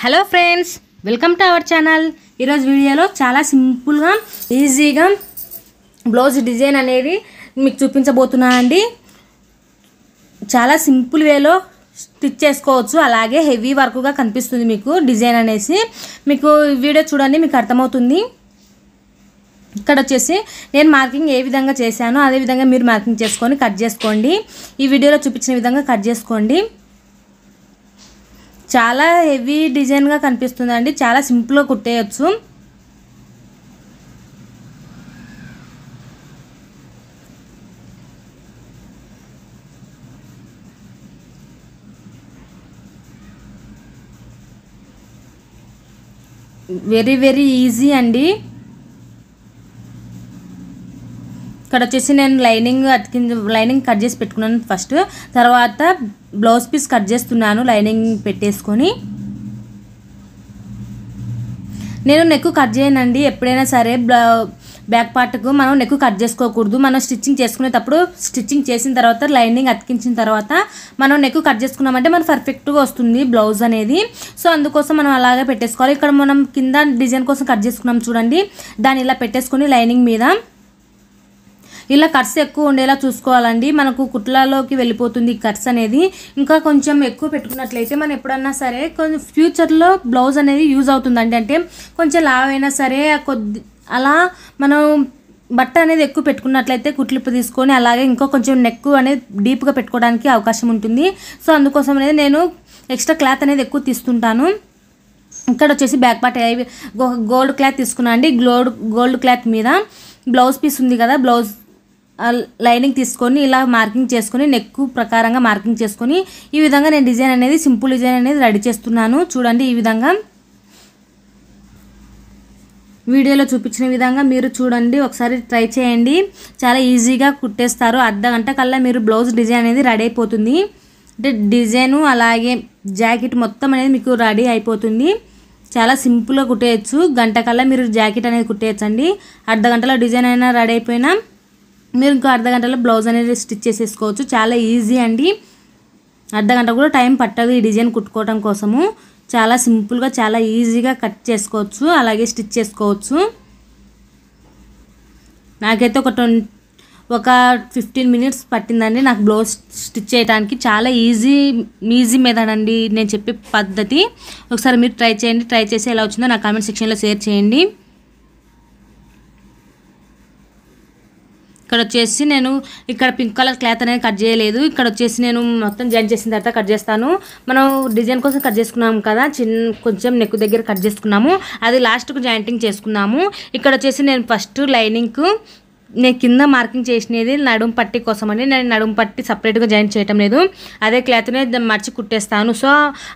Hello friends, welcome to our channel. ఈరోజు వీడియోలో చాలా సింపుల్గా ఈజీగా బ్లౌజ్ డిజైన్ అనేది మీకు చూపించబోతున్నాను అండి. చాలా సింపుల్ వేలో స్టిచ్ చేసుకోవచ్చు, అలాగే హెవీ వర్క్గా కనిపిస్తుంది మీకు డిజైన్ అనేసి. మీకు వీడియో చూడండి, మీకు అర్థమవుతుంది. ఇక్కడ వచ్చేసి నేను మార్కింగ్ ఏ విధంగా చేశానో అదే విధంగా మీరు మార్కింగ్ చేసుకొని కట్ చేసుకోండి. ఈ వీడియోలో చూపించిన విధంగా కట్ చేసుకోండి. చాలా హెవీ డిజైన్గా కనిపిస్తుందండి, చాలా సింపుల్గా కుట్టేయచ్చు. వెరీ వెరీ ఈజీ అండి. ఇక్కడ వచ్చేసి నేను లైనింగ్ కట్ చేసి పెట్టుకున్నాను ఫస్ట్. తర్వాత బ్లౌజ్ పీస్ కట్ చేస్తున్నాను లైనింగ్ పెట్టేసుకొని. నేను నెక్ కట్ చేయనండి. ఎప్పుడైనా సరే బ్యాక్ పార్ట్కు మనం నెక్ కట్ చేసుకోకూడదు. మనం స్టిచ్చింగ్ చేసుకునేటప్పుడు స్టిచ్చింగ్ చేసిన తర్వాత లైనింగ్ అతికించిన తర్వాత మనం నెక్ కట్ చేసుకున్నామంటే మనం పర్ఫెక్ట్గా వస్తుంది బ్లౌజ్ అనేది. సో అందుకోసం మనం అలాగే పెట్టేసుకోవాలి. ఇక్కడ మనం కింద డిజైన్ కోసం కట్ చేసుకున్నాం చూడండి, దాన్ని ఇలా పెట్టేసుకొని లైనింగ్ మీద ఇలా కట్స్ ఎక్కువ ఉండేలా చూసుకోవాలండి. మనకు కుట్లలోకి వెళ్ళిపోతుంది కట్స్ అనేది. ఇంకా కొంచెం ఎక్కువ పెట్టుకున్నట్లయితే మనం ఎప్పుడన్నా సరే కొంచెం ఫ్యూచర్లో బ్లౌజ్ అనేది యూజ్ అవుతుందండి. అంటే కొంచెం లావ్ అయినా సరే అలా మనం బట్ట అనేది ఎక్కువ పెట్టుకున్నట్లయితే కుట్లిప్పు తీసుకొని అలాగే ఇంకా కొంచెం నెక్ అనేది డీప్గా పెట్టుకోవడానికి అవకాశం ఉంటుంది. సో అందుకోసం అనేది నేను ఎక్స్ట్రా క్లాత్ అనేది ఎక్కువ తీస్తుంటాను. ఇక్కడ వచ్చేసి బ్యాక్ పార్ట్ గోల్డ్ క్లాత్ తీసుకున్నాను అండి. గోల్డ్ క్లాత్ మీద బ్లౌజ్ పీస్ ఉంది కదా, బ్లౌజ్ లైనింగ్ తీసుకొని ఇలా మార్కింగ్ చేసుకొని నెక్ ప్రకారంగా మార్కింగ్ చేసుకొని ఈ విధంగా నేను డిజైన్ అనేది సింపుల్ డిజైన్ అనేది రెడీ చేస్తున్నాను. చూడండి, ఈ విధంగా వీడియోలో చూపించిన విధంగా మీరు చూడండి, ఒకసారి ట్రై చేయండి. చాలా ఈజీగా కుట్టేస్తారు. అర్ధ గంట కల్లా మీరు బ్లౌజ్ డిజైన్ అనేది రెడీ అయిపోతుంది. అంటే డిజైను అలాగే జాకెట్ మొత్తం అనేది మీకు రెడీ అయిపోతుంది. చాలా సింపుల్గా కుట్టేయచ్చు. గంట కల్లా మీరు జాకెట్ అనేది కుట్టేయచ్చు అండి. అర్ధ గంటలో డిజైన్ అయినా రెడీ అయిపోయినా మీరు ఇంకో అర్ధ గంటలో బ్లౌజ్ అనేది స్టిచ్ చేసేసుకోవచ్చు. చాలా ఈజీ అండి. అర్ధ గంట కూడా టైం పట్టదు ఈ డిజైన్ కుట్టుకోవడం కోసము. చాలా సింపుల్గా చాలా ఈజీగా కట్ చేసుకోవచ్చు, అలాగే స్టిచ్ చేసుకోవచ్చు. నాకైతే ఒక 15 మినిట్స్ పట్టిందండి నాకు బ్లౌజ్ స్టిచ్ చేయడానికి. చాలా ఈజీ మెథడ్ అండి నేను చెప్పే పద్ధతి. ఒకసారి మీరు ట్రై చేయండి. ట్రై చేసి ఎలా వచ్చిందో నా కామెంట్ సెక్షన్లో షేర్ చేయండి. ఇక్కడ వచ్చేసి నేను ఇక్కడ పింక్ కలర్ క్లాత్ అనేది కట్ చేయలేదు. ఇక్కడ వచ్చేసి నేను మొత్తం జాయిన్ చేసిన తర్వాత కట్ చేస్తాను. మనం డిజైన్ కోసం కట్ చేసుకున్నాము కదా, కొంచెం నెక్ దగ్గర కట్ చేసుకున్నాము, అది లాస్ట్కు జాయింటింగ్ చేసుకున్నాము. ఇక్కడ వచ్చేసి నేను ఫస్ట్ లైనింగ్కు నేను కింద మార్కింగ్ చేసినది నడుం పట్టి కోసం అండి. నేను నడుం పట్టి సపరేట్గా జాయింట్ చేయటం లేదు, అదే క్లాత్నే మర్చి కుట్టేస్తాను. సో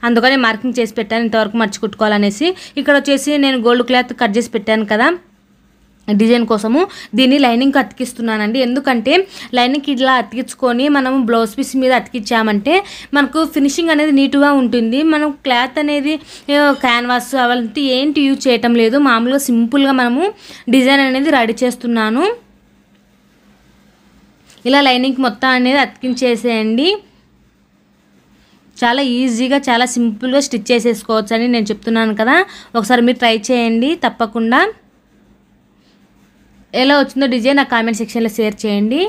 అందుకని మార్కింగ్ చేసి పెట్టాను, ఇంతవరకు మర్చి కుట్టుకోవాలనేసి. ఇక్కడ వచ్చేసి నేను గోల్డ్ క్లాత్ కట్ చేసి పెట్టాను కదా డిజైన్ కోసము, దీన్ని లైనింగ్కి అతికిస్తున్నానండి. ఎందుకంటే లైనింగ్కి ఇట్లా అతికించుకొని మనం బ్లౌజ్ పీస్ మీద అతికించామంటే మనకు ఫినిషింగ్ అనేది నీట్గా ఉంటుంది. మనం క్లాత్ అనేది క్యాన్వాస్ అవంతా ఏంటి యూజ్ చేయటం లేదు, మామూలుగా సింపుల్గా మనము డిజైన్ అనేది రెడీ చేస్తున్నాను. ఇలా లైనింగ్కి మొత్తం అనేది అతికించేసేయండి. చాలా ఈజీగా చాలా సింపుల్గా స్టిచ్ చేసేసుకోవచ్చు అని నేను చెప్తున్నాను కదా. ఒకసారి మీరు ట్రై చేయండి తప్పకుండా. ఎలా వచ్చిందో డిజైన్ నా కామెంట్ సెక్షన్లో షేర్ చేయండి.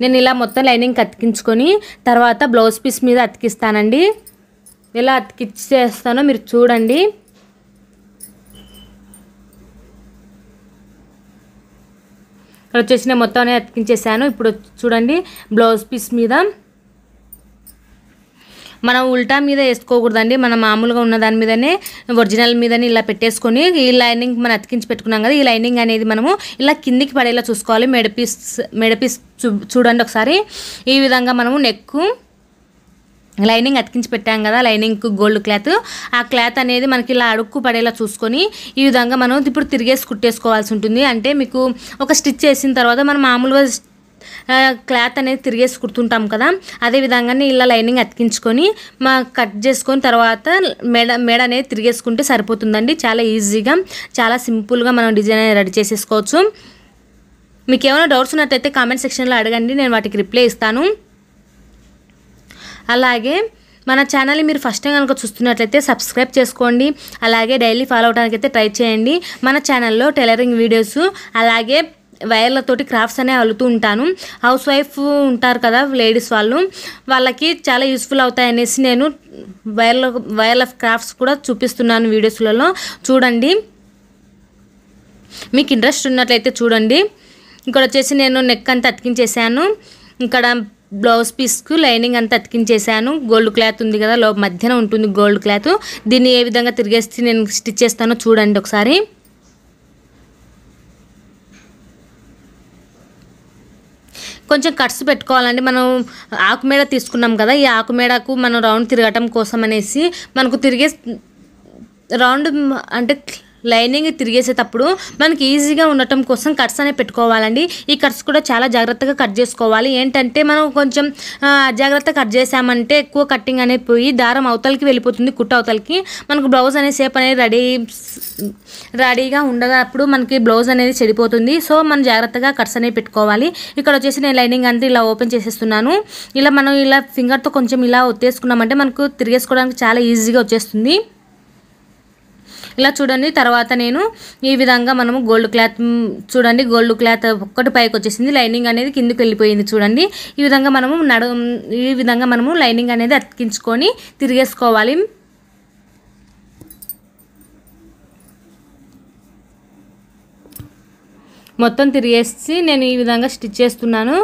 నేను ఇలా మొత్తం లైనింగ్ అతికించుకొని తర్వాత బ్లౌజ్ పీస్ మీద అతికిస్తానండి. ఎలా అతికిచ్చేస్తానో మీరు చూడండి. ఇక్కడ వచ్చేసి నేను మొత్తం అనేది అతికించేసాను. ఇప్పుడు చూడండి, బ్లౌజ్ పీస్ మీద మనం ఉల్టా మీద వేసుకోకూడదండి. మనం మామూలుగా ఉన్న దాని మీదనే ఒరిజినల్ మీదనే ఇలా పెట్టేసుకొని ఈ లైనింగ్ మనం అతికించి పెట్టుకున్నాం కదా, ఈ లైనింగ్ అనేది మనము ఇలా కిందికి పడేలా చూసుకోవాలి. మెడ పీస్ చూడండి ఒకసారి. ఈ విధంగా మనము నెక్ లైనింగ్ అతికించి పెట్టాం కదా, లైనింగ్ గోల్డ్ క్లాత్, ఆ క్లాత్ అనేది మనకి ఇలా అడుక్కు పడేలా చూసుకొని ఈ విధంగా మనం ఇప్పుడు తిరిగేసి కుట్టేసుకోవాల్సి ఉంటుంది. అంటే మీకు ఒక స్టిచ్ చేసిన తర్వాత మనం మామూలుగా క్లాత్ అనేది తిరిగేసి కుడుతుంటాం కదా, అదే విధంగానే ఇలా లైనింగ్ అతికించుకొని కట్ చేసుకొని తర్వాత మెడ అనేది తిరిగేసుకుంటే సరిపోతుందండి. చాలా ఈజీగా చాలా సింపుల్గా మనం డిజైన్ అనేది రెడీ చేసేసుకోవచ్చు. మీకు ఏమైనా డౌట్స్ ఉన్నట్టయితే కామెంట్ సెక్షన్లో అడగండి, నేను వాటికి రిప్లై ఇస్తాను. అలాగే మన ఛానల్ని మీరు ఫస్ట్ టైం కనుక చూస్తున్నట్లయితే సబ్స్క్రైబ్ చేసుకోండి, అలాగే డైలీ ఫాలో అవడానికి అయితే ట్రై చేయండి. మన ఛానల్లో టైలరింగ్ వీడియోస్ అలాగే వైర్లతోటి క్రాఫ్ట్స్ అనేవి అల్లుతూ ఉంటాను. హౌస్ వైఫ్ ఉంటారు కదా లేడీస్, వాళ్ళకి చాలా యూస్ఫుల్ అవుతాయనేసి నేను వైర్ల క్రాఫ్ట్స్ కూడా చూపిస్తున్నాను వీడియోస్లలో. చూడండి, మీకు ఇంట్రెస్ట్ ఉన్నట్లయితే చూడండి. ఇక్కడ వచ్చేసి నేను నెక్ అంతా అతికించేసాను. ఇక్కడ బ్లౌజ్ పీస్కు లైనింగ్ అంతా అతికించేసాను. గోల్డ్ క్లాత్ ఉంది కదా, మధ్యన ఉంటుంది గోల్డ్ క్లాత్. దీన్ని ఏ విధంగా తిరిగేసి నేను స్టిచ్ చేస్తానో చూడండి ఒకసారి. కొంచెం కట్స్ పెట్టుకోవాలండి. మనం ఆకుమేడ తీసుకున్నాం కదా, ఈ ఆకుమేడకు మనం రౌండ్ తిరగటం కోసం అనేసి మనకు తిరిగే రౌండ్ అంటే లైనింగ్ తిరిగేసేటప్పుడు మనకి ఈజీగా ఉండటం కోసం కట్స్ అనేవి పెట్టుకోవాలండి. ఈ కట్స్ కూడా చాలా జాగ్రత్తగా కట్ చేసుకోవాలి. ఏంటంటే మనం కొంచెం జాగ్రత్తగా కట్ చేసామంటే ఎక్కువ కట్టింగ్ అనేది పోయి దారం అవతలకి వెళ్ళిపోతుంది, కుట్ట అవతలకి. మనకు బ్లౌజ్ అనే షేప్ అనేది రెడీగా ఉండదప్పుడు మనకి బ్లౌజ్ అనేది చెడిపోతుంది. సో మనం జాగ్రత్తగా కట్స్ అనేవి పెట్టుకోవాలి. ఇక్కడ వచ్చేసి నేను లైనింగ్ అంతా ఇలా ఓపెన్ చేసేస్తున్నాను. ఇలా మనం ఇలా ఫింగర్తో కొంచెం ఇలా ఒత్తేసుకున్నామంటే మనకు తిరిగేసుకోవడానికి చాలా ఈజీగా వచ్చేస్తుంది. ఇలా చూడండి. తర్వాత నేను ఈ విధంగా మనము గోల్డ్ క్లాత్ చూడండి, గోల్డ్ క్లాత్ ఒక్కటి పైకి వచ్చేసింది, లైనింగ్ అనేది కిందకి వెళ్ళిపోయింది. చూడండి, ఈ విధంగా మనము లైనింగ్ అనేది అతికించుకొని తిరిగేసుకోవాలి. మొత్తం తిరిగేసి నేను ఈ విధంగా స్టిచ్ చేస్తున్నాను.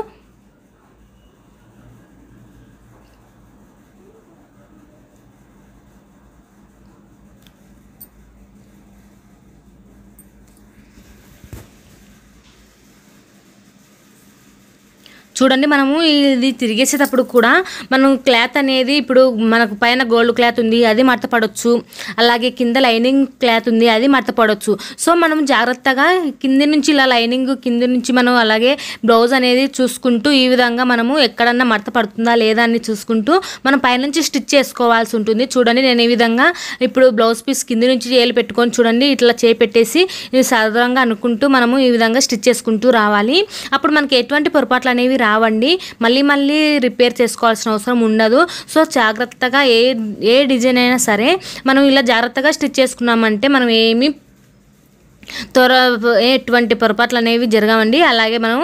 చూడండి, మనము ఇది తిరిగేసేటప్పుడు కూడా మనం క్లాత్ అనేది ఇప్పుడు మనకు పైన గోల్డ్ క్లాత్ ఉంది, అది మడత పడవచ్చు. అలాగే కింద లైనింగ్ క్లాత్ ఉంది, అది మడత పడవచ్చు. సో మనం జాగ్రత్తగా కింది నుంచి ఇలా లైనింగ్ కింది నుంచి మనం అలాగే బ్లౌజ్ అనేది చూసుకుంటూ ఈ విధంగా మనము ఎక్కడన్నా మడత పడుతుందా లేదా అని చూసుకుంటూ మనం పైనుంచి స్టిచ్ చేసుకోవాల్సి ఉంటుంది. చూడండి, నేను ఈ విధంగా ఇప్పుడు బ్లౌజ్ పీస్ కింది నుంచి చేలు పెట్టుకొని చూడండి ఇట్లా చేయి పెట్టేసి ఇది సాధారణంగా అనుకుంటూ మనము ఈ విధంగా స్టిచ్ చేసుకుంటూ రావాలి. అప్పుడు మనకి ఎటువంటి పొరపాట్లు అనేవి రావండి, మళ్ళీ రిపేర్ చేసుకోవాల్సిన అవసరం ఉండదు. సో జాగ్రత్తగా ఏ డిజైన్ అయినా సరే మనం ఇలా జాగ్రత్తగా స్టిచ్ చేసుకున్నామంటే మనం ఎటువంటి పొరపాట్లు అనేవి జరగవండి. అలాగే మనం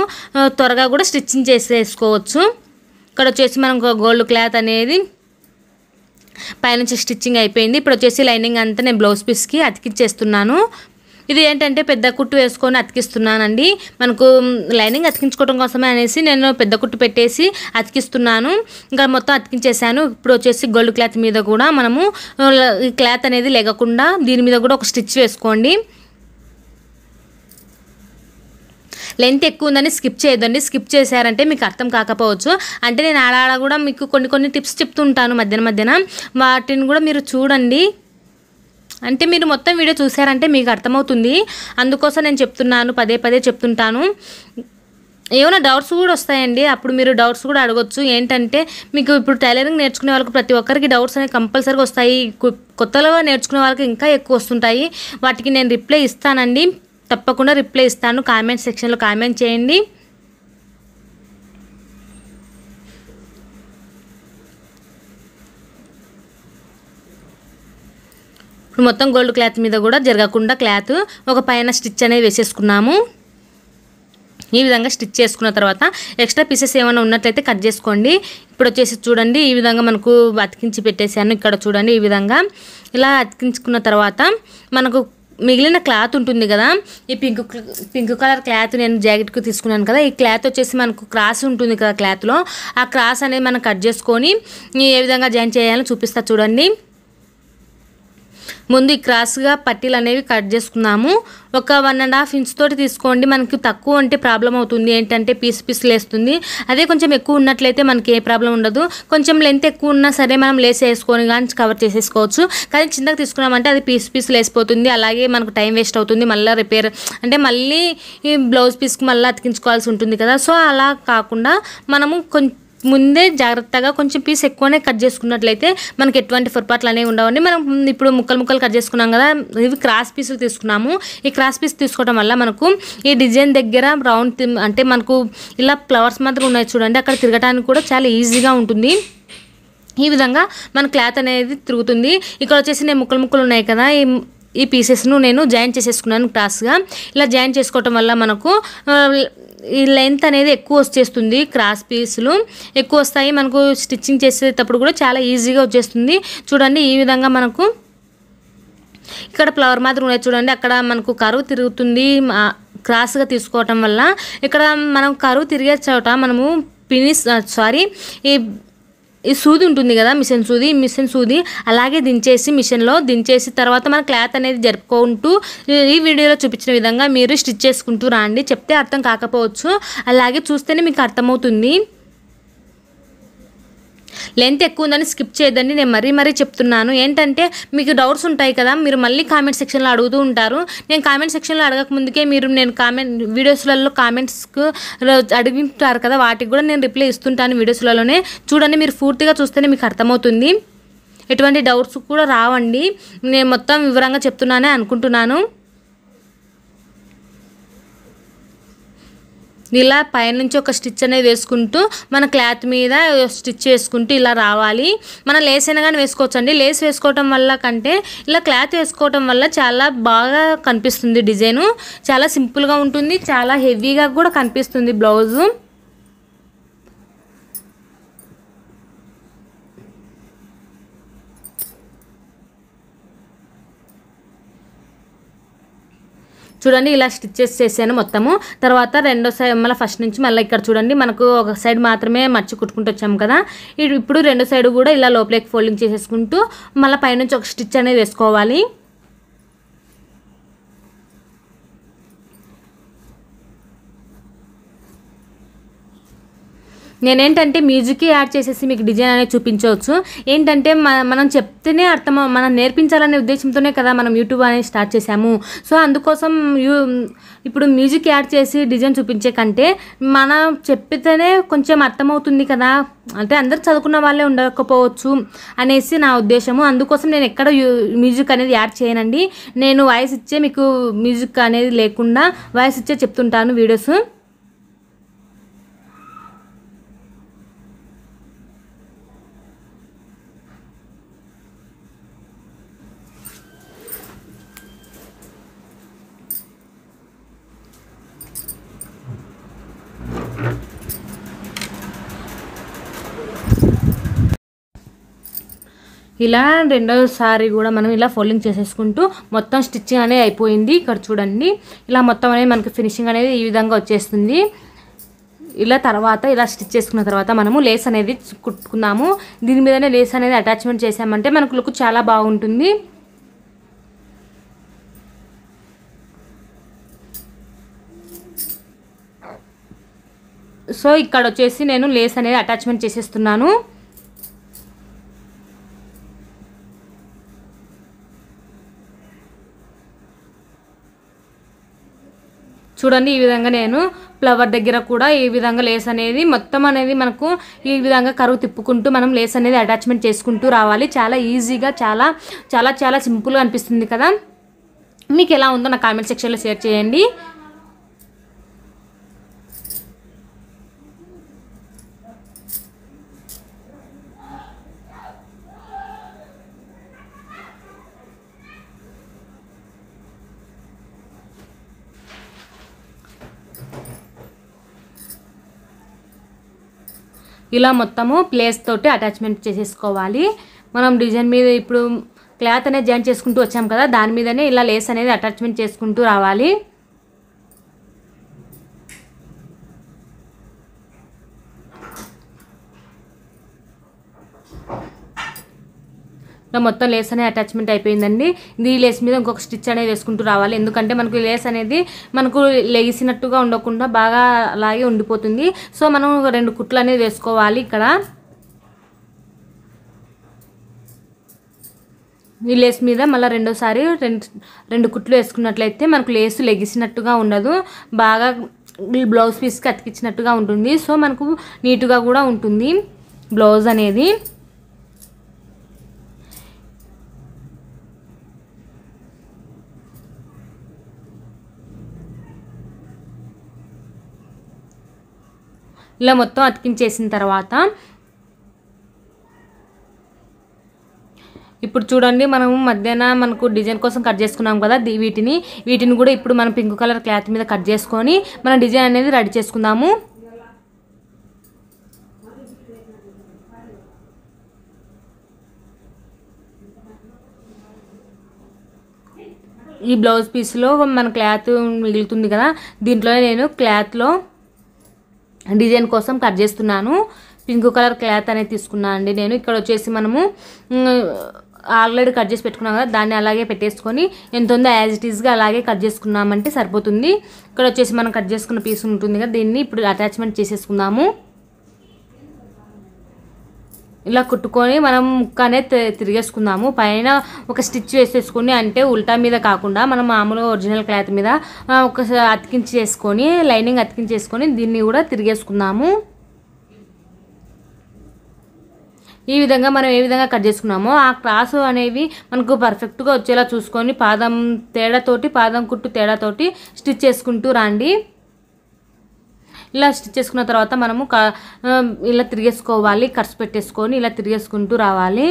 త్వరగా కూడా స్టిచ్చింగ్ చేసేసుకోవచ్చు. ఇక్కడ వచ్చేసి మనం గోల్డ్ క్లాత్ అనేది పైనుంచి స్టిచ్చింగ్ అయిపోయింది. ఇప్పుడు వచ్చేసి లైనింగ్ అంతా నేను బ్లౌజ్ పీస్కి అతికిచ్చేస్తున్నాను. ఇది ఏంటంటే పెద్ద కుట్టు వేసుకొని అతికిస్తున్నానండి. మనకు లైనింగ్ అతికించుకోవడం కోసమే అనేసి నేను పెద్ద కుట్టు పెట్టేసి అతికిస్తున్నాను. ఇంకా మొత్తం అతికించేసాను. ఇప్పుడు వచ్చేసి గోల్డ్ క్లాత్ మీద కూడా మనము ఈ క్లాత్ అనేది లేకుండా దీని మీద కూడా ఒక స్టిచ్ వేసుకోండి. లెంత్ ఎక్కువ ఉందని స్కిప్ చేయొద్దండి. స్కిప్ చేశారంటే మీకు అర్థం కాకపోవచ్చు. అంటే నేను ఆడ కూడా మీకు కొన్ని టిప్స్ చెప్తుంటాను మధ్యన, వాటిని కూడా మీరు చూడండి. అంటే మీరు మొత్తం వీడియో చూసారంటే మీకు అర్థమవుతుంది. అందుకోసం నేను చెప్తున్నాను, పదే చెప్తుంటాను. ఏమైనా డౌట్స్ కూడా వస్తాయండి, అప్పుడు మీరు డౌట్స్ కూడా అడగొచ్చు. ఏంటంటే మీకు ఇప్పుడు టైలరింగ్ నేర్చుకునే వాళ్ళకి ప్రతి ఒక్కరికి డౌట్స్ అనేవి కంపల్సరీగా వస్తాయి. కొత్తలో నేర్చుకునే వాళ్ళకి ఇంకా ఎక్కువ వస్తుంటాయి. వాటికి నేను రిప్లై ఇస్తానండి, తప్పకుండా రిప్లై ఇస్తాను. కామెంట్ సెక్షన్లో కామెంట్ చేయండి. ఇప్పుడు మొత్తం గోల్డ్ క్లాత్ మీద కూడా జరగకుండా క్లాత్ ఒక పైన స్టిచ్ అనేది వేసేసుకున్నాము. ఈ విధంగా స్టిచ్ చేసుకున్న తర్వాత ఎక్స్ట్రా పీసెస్ ఏమైనా ఉన్నట్లయితే కట్ చేసుకోండి. ఇప్పుడు వచ్చేసి చూడండి ఈ విధంగా మనకు అతికించి పెట్టేసాను. ఇక్కడ చూడండి ఈ విధంగా ఇలా అతికించుకున్న తర్వాత మనకు మిగిలిన క్లాత్ ఉంటుంది కదా, ఈ పింక్ కలర్ క్లాత్ నేను జాకెట్కు తీసుకున్నాను కదా, ఈ క్లాత్ వచ్చేసి మనకు క్రాస్ ఉంటుంది కదా క్లాత్లో, ఆ క్రాస్ అనేది మనం కట్ చేసుకొని ఏ విధంగా జాయిన్ చేయాలో చూపిస్తా చూడండి. ముందు ఈ క్రాస్గా పట్టీలు అనేవి కట్ చేసుకున్నాము. ఒక 1.5 ఇంచ్ తోటి తీసుకోండి. మనకి తక్కువ అంటే ప్రాబ్లం అవుతుంది, ఏంటంటే పీసులు వేస్తుంది. అదే కొంచెం ఎక్కువ ఉన్నట్లయితే మనకి ఏ ప్రాబ్లం ఉండదు. కొంచెం లెంత్ ఎక్కువ ఉన్నా సరే మనం లేస్ వేసుకొని కానీ కవర్ చేసేసుకోవచ్చు. కానీ చిన్నగా తీసుకున్నామంటే అది పీసులు వేసిపోతుంది, అలాగే మనకు టైం వేస్ట్ అవుతుంది. మళ్ళీ రిపేర్ అంటే మళ్ళీ ఈ బ్లౌజ్ పీస్కి మళ్ళీ అతికించుకోవాల్సి ఉంటుంది కదా. సో అలా కాకుండా మనము ముందే జాగ్రత్తగా కొంచెం పీస్ ఎక్కువనే కట్ చేసుకున్నట్లయితే మనకి ఎటువంటి పొరపాట్లు అనేవి ఉండవండి. మనం ఇప్పుడు ముక్కలు కట్ చేసుకున్నాం కదా, ఇవి క్రాస్ పీసులు తీసుకున్నాము. ఈ క్రాస్ పీస్ తీసుకోవడం వల్ల మనకు ఈ డిజైన్ దగ్గర రౌండ్ అంటే మనకు ఇలా ఫ్లవర్స్ మాత్రం ఉన్నాయి చూడండి, అక్కడ తిరగడానికి కూడా చాలా ఈజీగా ఉంటుంది. ఈ విధంగా మన క్లాత్ అనేది తిరుగుతుంది. ఇక్కడ వచ్చేసి నేను ముక్కలు ఉన్నాయి కదా, ఈ పీసెస్ను నేను జాయిన్ చేసేసుకున్నాను క్రాస్గా. ఇలా జాయిన్ చేసుకోవటం వల్ల మనకు ఈ లెంత్ అనేది ఎక్కువ వచ్చేస్తుంది, క్రాస్ పీసులు ఎక్కువ వస్తాయి. మనకు స్టిచ్చింగ్ చేసేటప్పుడు కూడా చాలా ఈజీగా వచ్చేస్తుంది. చూడండి ఈ విధంగా మనకు ఇక్కడ ఫ్లవర్ మాత్రం ఉన్నాయి చూడండి, అక్కడ మనకు కరువు తిరుగుతుంది క్రాస్గా తీసుకోవటం వల్ల. ఇక్కడ మనం కరువు తిరిగే చోట మనము ఈ సూది ఉంటుంది కదా, మిషన్ సూది అలాగే మిషన్లో దించేసి తర్వాత మన క్లాత్ అనేది జరుపుకుంటూ ఈ వీడియోలో చూపించిన విధంగా మీరు స్టిచ్ చేసుకుంటూ రండి. చెప్తే అర్థం కాకపోవచ్చు, అలాగే చూస్తేనే మీకు అర్థమవుతుంది. లెంత్ ఎక్కువ ఉందని స్కిప్ చేయదండి, నేను మరీ చెప్తున్నాను. ఏంటంటే మీకు డౌట్స్ ఉంటాయి కదా, మీరు మళ్ళీ కామెంట్ సెక్షన్లో అడుగుతూ ఉంటారు. నేను కామెంట్ సెక్షన్లో అడగక ముందుకే నేను వీడియోస్లలో కామెంట్స్కు అడుగుతారు కదా, వాటికి కూడా నేను రిప్లై ఇస్తుంటాను వీడియోస్లలోనే. చూడండి మీరు పూర్తిగా చూస్తేనే మీకు అర్థమవుతుంది, ఎటువంటి డౌట్స్ కూడా రావండి. నేను మొత్తం వివరంగా చెప్తున్నానే అనుకుంటున్నాను. ఇలా పైనుంచి ఒక స్టిచ్ అనేది వేసుకుంటూ మన క్లాత్ మీద స్టిచ్ చేసుకుంటూ ఇలా రావాలి. మనం లేస్ అయినా కానీ వేసుకోవచ్చు అండి. లేస్ వేసుకోవటం వల్ల కంటే ఇలా క్లాత్ వేసుకోవటం వల్ల చాలా బాగా కనిపిస్తుంది డిజైను. చాలా సింపుల్గా ఉంటుంది, చాలా హెవీగా కూడా కనిపిస్తుంది బ్లౌజు. చూడండి ఇలా స్టిచ్చెస్ చేశాను మొత్తము. తర్వాత రెండో సైడ్ మళ్ళీ ఫస్ట్ నుంచి మళ్ళీ ఇక్కడ చూడండి మనకు ఒక సైడ్ మాత్రమే మర్చి కుట్టుకుంటూ వచ్చాము కదా, ఇప్పుడు రెండో సైడ్ కూడా ఇలా లోపలికి ఫోల్డింగ్ చేసేసుకుంటూ మళ్ళీ పైనుంచి ఒక స్టిచ్ అనేది వేసుకోవాలి. నేనేంటంటే మ్యూజిక్ యాడ్ చేసేసి మీకు డిజైన్ అనేది చూపించవచ్చు. ఏంటంటే మనం చెప్తేనే మనం నేర్పించాలనే ఉద్దేశంతోనే కదా మనం యూట్యూబ్ అనేది స్టార్ట్ చేసాము. సో అందుకోసం ఇప్పుడు మ్యూజిక్ యాడ్ చేసి డిజైన్ చూపించే కంటే మనం చెప్పితేనే కొంచెం అర్థమవుతుంది కదా, అంటే అందరు చదువుకున్న వాళ్ళే ఉండకపోవచ్చు అనేసి నా ఉద్దేశము. అందుకోసం నేను ఎక్కడ మ్యూజిక్ అనేది యాడ్ చేయనండి. నేను వాయిస్ ఇచ్చే మీకు మ్యూజిక్ అనేది లేకుండా వాయిస్ ఇచ్చే చెప్తుంటాను వీడియోస్. ఇలా రెండోసారి కూడా మనం ఇలా ఫోల్డింగ్ చేసేసుకుంటూ మొత్తం స్టిచ్చింగ్ అనేది అయిపోయింది. ఇక్కడ చూడండి ఇలా మొత్తం అనేది మనకి ఫినిషింగ్ అనేది ఈ విధంగా వచ్చేస్తుంది. ఇలా తర్వాత ఇలా స్టిచ్ చేసుకున్న తర్వాత మనము లేస్ అనేది కుట్టుకుందాము. దీని మీదనే లేస్ అనేది అటాచ్మెంట్ చేసామంటే మనకు లుక్ చాలా బాగుంటుంది. సో ఇక్కడ వచ్చేసి నేను లేస్ అనేది అటాచ్మెంట్ చేసేస్తున్నాను. చూడండి ఈ విధంగా నేను ఫ్లవర్ దగ్గర కూడా ఈ విధంగా లేస్ అనేది మొత్తం అనేది మనకు ఈ విధంగా కరువు తిప్పుకుంటూ మనం లేస్ అనేది అటాచ్మెంట్ చేసుకుంటూ రావాలి. చాలా ఈజీగా చాలా చాలా చాలా సింపుల్గా అనిపిస్తుంది కదా. మీకు ఎలా ఉందో నా కామెంట్ సెక్షన్లో షేర్ చేయండి. ఇలా మొత్తము ప్లేస్ తోటి అటాచ్మెంట్ చేసేసుకోవాలి. మనం డిజైన్ మీద ఇప్పుడు క్లాత్ అనేది జాయిన్ చేసుకుంటూ వచ్చాం కదా, దాని మీదనే ఇలా లేస్ అనేది అటాచ్మెంట్ చేసుకుంటూ రావాలి. ఇలా మొత్తం లేస్ అనేది అటాచ్మెంట్ అయిపోయిందండి. ఈ లేస్ మీద ఇంకొక స్టిచ్ అనేది వేసుకుంటూ రావాలి. ఎందుకంటే మనకు లేస్ అనేది మనకు లెగిసినట్టుగా ఉండకుండా బాగా అలాగే ఉండిపోతుంది. సో మనం 2 కుట్లు అనేది వేసుకోవాలి. ఇక్కడ ఈ లేస్ మీద మళ్ళీ రెండోసారి రెండు కుట్లు వేసుకున్నట్లయితే మనకు లేస్ లెగిసినట్టుగా ఉండదు, బాగా బ్లౌజ్ పీస్కి అతికించినట్టుగా ఉంటుంది. సో మనకు నీట్గా కూడా ఉంటుంది బ్లౌజ్ అనేది. ఇలా మొత్తం అతికించేసిన తర్వాత ఇప్పుడు చూడండి మనం మధ్యాహ్నం మనకు డిజైన్ కోసం కట్ చేసుకున్నాం కదా వీటిని కూడా ఇప్పుడు మనం పింక్ కలర్ క్లాత్ మీద కట్ చేసుకొని మనం డిజైన్ అనేది రెడీ చేసుకుందాము. ఈ బ్లౌజ్ పీస్లో మన క్లాత్ మిగులుతుంది కదా, దీంట్లో నేను క్లాత్లో డిజైన్ కోసం కట్ చేస్తున్నాను. పింక్ కలర్ క్లాత్ అనేది తీసుకున్నాను అండి నేను. ఇక్కడ వచ్చేసి మనము ఆల్రెడీ కట్ చేసి పెట్టుకున్నాం కదా, దాన్ని అలాగే పెట్టేసుకొని ఎంత ఉందో యాజ్ ఇట్ ఈస్గా అలాగే కట్ చేసుకున్నామంటే సరిపోతుంది. ఇక్కడ వచ్చేసి మనం కట్ చేసుకున్న పీస్ ఉంటుంది కదా, దీన్ని ఇప్పుడు అటాచ్మెంట్ చేసేసుకుందాము. ఇలా కుట్టుకొని మనం ముక్క అనేది తిరిగేసుకుందాము. పైన ఒక స్టిచ్ వేసేసుకొని, అంటే ఉల్టా మీద కాకుండా మనం మామూలుగా ఒరిజినల్ క్లాత్ మీద ఒక అతికించేసుకొని లైనింగ్ అతికించేసుకొని దీన్ని కూడా తిరిగేసుకుందాము. ఈ విధంగా మనం ఏ విధంగా కట్ చేసుకున్నామో ఆ క్రాస్ అనేవి మనకు పర్ఫెక్ట్గా వచ్చేలా చూసుకొని పాదం కుట్టు తేడాతోటి స్టిచ్ చేసుకుంటూ రండి. ఇలా స్టిచ్ చేసుకున్న తర్వాత మనము ఇలా తిరిగేసుకోవాలి, కట్స్ పెట్టేసుకొని ఇలా తిరిగేసుకుంటూ రావాలి.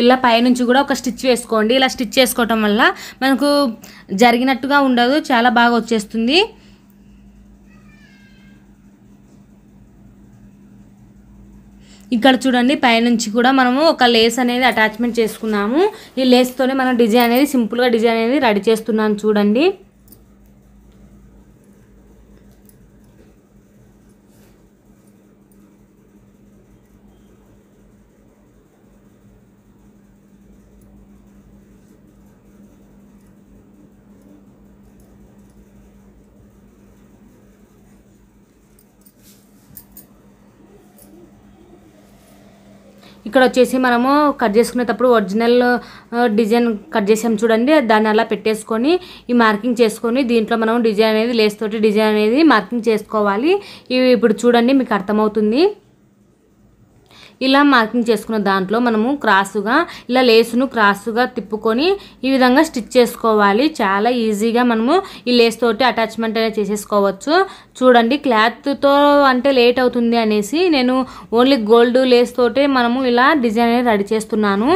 ఇలా పైనుంచి కూడా ఒక స్టిచ్ వేసుకోండి. ఇలా స్టిచ్ చేసుకోవటం వల్ల మనకు జరిగినట్టుగా ఉండదు, చాలా బాగా వచ్చేస్తుంది. ఇక్కడ చూడండి పైనుంచి కూడా మనము ఒక లేస్ అనేది అటాచ్మెంట్ చేసుకున్నాము. ఈ లేస్తోనే మనం డిజైన్ అనేది సింపుల్గా డిజైన్ అనేది రెడీ చేస్తున్నాను చూడండి. ఇక్కడ వచ్చేసి మనము కట్ చేసుకునేటప్పుడు ఒరిజినల్ డిజైన్ కట్ చేసాం చూడండి, దాన్ని అలా పెట్టేసుకొని ఈ మార్కింగ్ చేసుకొని దీంట్లో మనం డిజైన్ అనేది లేస్ తోటి డిజైన్ అనేది మార్కింగ్ చేసుకోవాలి. ఇవి ఇప్పుడు చూడండి మీకు అర్థమవుతుంది. ఇలా మార్కింగ్ చేసుకున్న దాంట్లో మనము క్రాసుగా ఇలా లేసును క్రాసుగా తిప్పుకొని ఈ విధంగా స్టిచ్ చేసుకోవాలి. చాలా ఈజీగా మనము ఈ లేస్ తోటి అటాచ్మెంట్ అనేది చేసేసుకోవచ్చు. చూడండి క్లాత్తో అంటే లేట్ అవుతుంది అనేసి నేను ఓన్లీ గోల్డ్ లేస్ తోటే మనము ఇలా డిజైన్ అనేది రెడీ చేస్తున్నాను.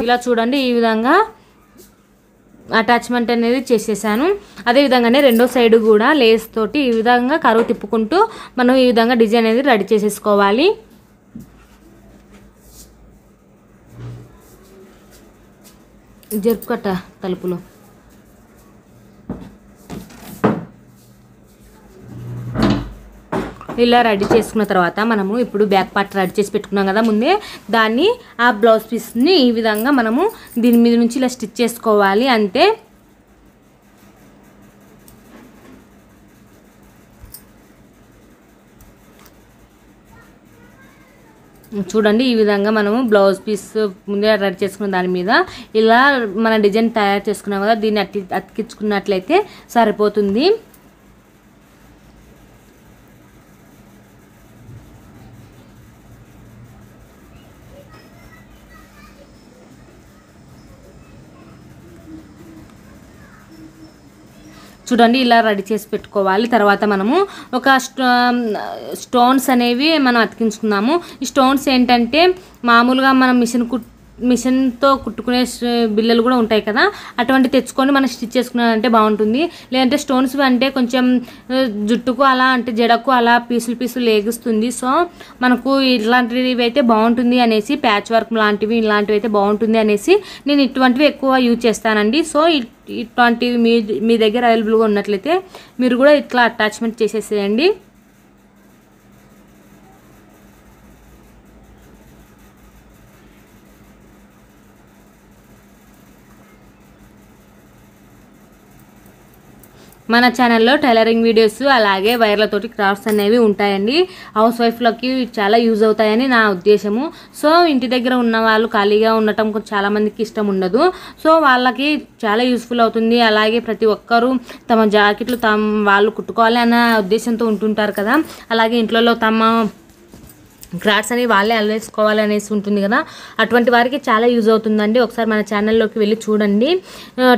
ఇలా చూడండి ఈ విధంగా అటాచ్మెంట్ అనేది చేసేసాను. అదే విధంగానే రెండో సైడ్ కూడా లేస్ తోటి ఈ విధంగా కరువు తిప్పుకుంటూ మనం ఈ విధంగా డిజైన్ అనేది రెడీ చేసేసుకోవాలి. జరుపుకట్ట తలుపులో ఇలా రెడీ చేసుకున్న తర్వాత మనము ఇప్పుడు బ్యాక్ పార్ట్ రెడీ చేసి పెట్టుకున్నాం కదా ముందే, దాన్ని ఆ బ్లౌజ్ పీస్ని ఈ విధంగా మనము దీని మీద నుంచి ఇలా స్టిచ్ చేసుకోవాలి. అంతే చూడండి ఈ విధంగా మనము బ్లౌజ్ పీస్ ముందే రెడీ చేసుకున్న దాని మీద ఇలా మన డిజైన్ తయారు చేసుకున్నాం కదా, దీన్ని అతికించుకున్నట్లయితే సరిపోతుంది. చూడండి ఇలా రెడీ చేసి పెట్టుకోవాలి. తర్వాత మనము ఒక స్టోన్స్ అనేవి మనం అతికించుకున్నాము. ఈ స్టోన్స్ ఏంటంటే మామూలుగా మనం మిషన్తో కుట్టుకునే బిల్లలు కూడా ఉంటాయి కదా, అటువంటి తెచ్చుకొని మనం స్టిచ్ చేసుకున్నామంటే బాగుంటుంది. లేదంటే స్టోన్స్ అంటే కొంచెం జుట్టుకు అలా అంటే జడకు అలా పీసులు లేగుస్తుంది. సో మనకు ఇలాంటివి అయితే బాగుంటుంది అనేసి, ప్యాచ్ వర్క్ లాంటివి ఇలాంటివి అయితే బాగుంటుంది అనేసి నేను ఇటువంటివి ఎక్కువ యూజ్ చేస్తానండి. సో ఇటువంటివి మీ దగ్గర అవైలబుల్గా ఉన్నట్లయితే మీరు కూడా ఇట్లా అటాచ్మెంట్ చేసేసేయండి. మన ఛానల్లో టైలరింగ్ వీడియోస్ అలాగే వైర్లతోటి క్రాఫ్ట్స్ అనేవి ఉంటాయండి. హౌస్ వైఫ్లకి చాలా యూజ్ అవుతాయని నా ఉద్దేశము. సో ఇంటి దగ్గర ఉన్న వాళ్ళు ఖాళీగా ఉండటం చాలామందికి ఇష్టం ఉండదు. సో వాళ్ళకి చాలా యూస్ఫుల్ అవుతుంది. అలాగే ప్రతి ఒక్కరూ తమ జాకెట్లు వాళ్ళు కుట్టుకోవాలి అన్న ఉద్దేశంతో ఉంటుంటారు కదా. అలాగే ఇంట్లో తమ క్రాఫ్ట్స్ అని వాళ్ళే అల్లేసుకోవాలి అనేసి ఉంటుంది కదా. అటువంటి వారికి చాలా యూజ్ అవుతుందండి. ఒకసారి మన ఛానల్లోకి వెళ్ళి చూడండి.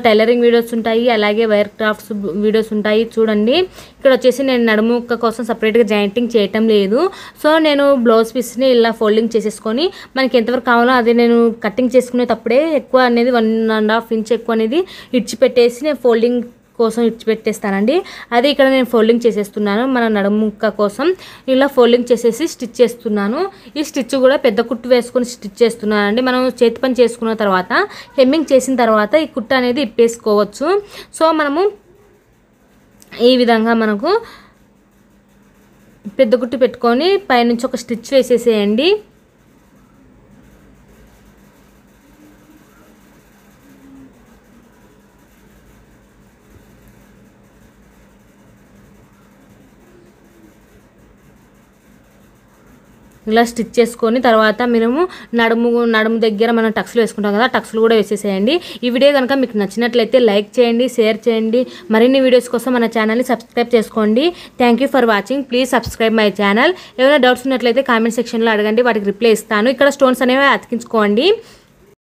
టైలరింగ్ వీడియోస్ ఉంటాయి, అలాగే వైర్ క్రాఫ్ట్స్ వీడియోస్ ఉంటాయి చూడండి. ఇక్కడ వచ్చేసి నేను నడుముక్క కోసం సపరేట్గా జాయింటింగ్ చేయటం లేదు. సో నేను బ్లౌజ్ పీస్ని ఇలా ఫోల్డింగ్ చేసేసుకొని మనకి ఎంతవరకు కావాలో అది నేను కటింగ్ చేసుకునేటప్పుడే ఎక్కువ అనేది 1.5 ఇంచ్ ఎక్కువ అనేది ఇడిచిపెట్టేసి నేను ఫోల్డింగ్ కోసం ఇచ్చిపెట్టేస్తానండి. అది ఇక్కడ నేను ఫోల్డింగ్ చేసేస్తున్నాను. మన నడుముక్క కోసం ఇలా ఫోల్డింగ్ చేసేసి స్టిచ్ చేస్తున్నాను. ఈ స్టిచ్ కూడా పెద్ద కుట్టు వేసుకొని స్టిచ్ చేస్తున్నానండి. మనం చేతి పని చేసుకున్న తర్వాత హెమ్మింగ్ చేసిన తర్వాత ఈ కుట్టు అనేది ఇప్పేసుకోవచ్చు. సో మనము ఈ విధంగా మనకు పెద్ద కుట్టు పెట్టుకొని పైనుంచి ఒక స్టిచ్ వేసేసేయండి. ఇలా స్టిచ్ చేసుకొని తర్వాత మనము నడుము దగ్గర మనం టక్స్లు వేసుకుంటాం కదా, టక్స్లు కూడా వేసేసేయండి. ఈ వీడియో కనుక మీకు నచ్చినట్లయితే లైక్ చేయండి, షేర్ చేయండి. మరిన్ని వీడియోస్ కోసం మన ఛానల్ని సబ్స్క్రైబ్ చేసుకోండి. Thank you for watching. Please subscribe my channel. ఏమైనా డౌట్స్ ఉన్నట్లయితే కామెంట్ సెక్షన్లో అడగండి, వాటికి రిప్లై ఇస్తాను. ఇక్కడ స్టోన్స్ అనేవి అతికించుకోండి.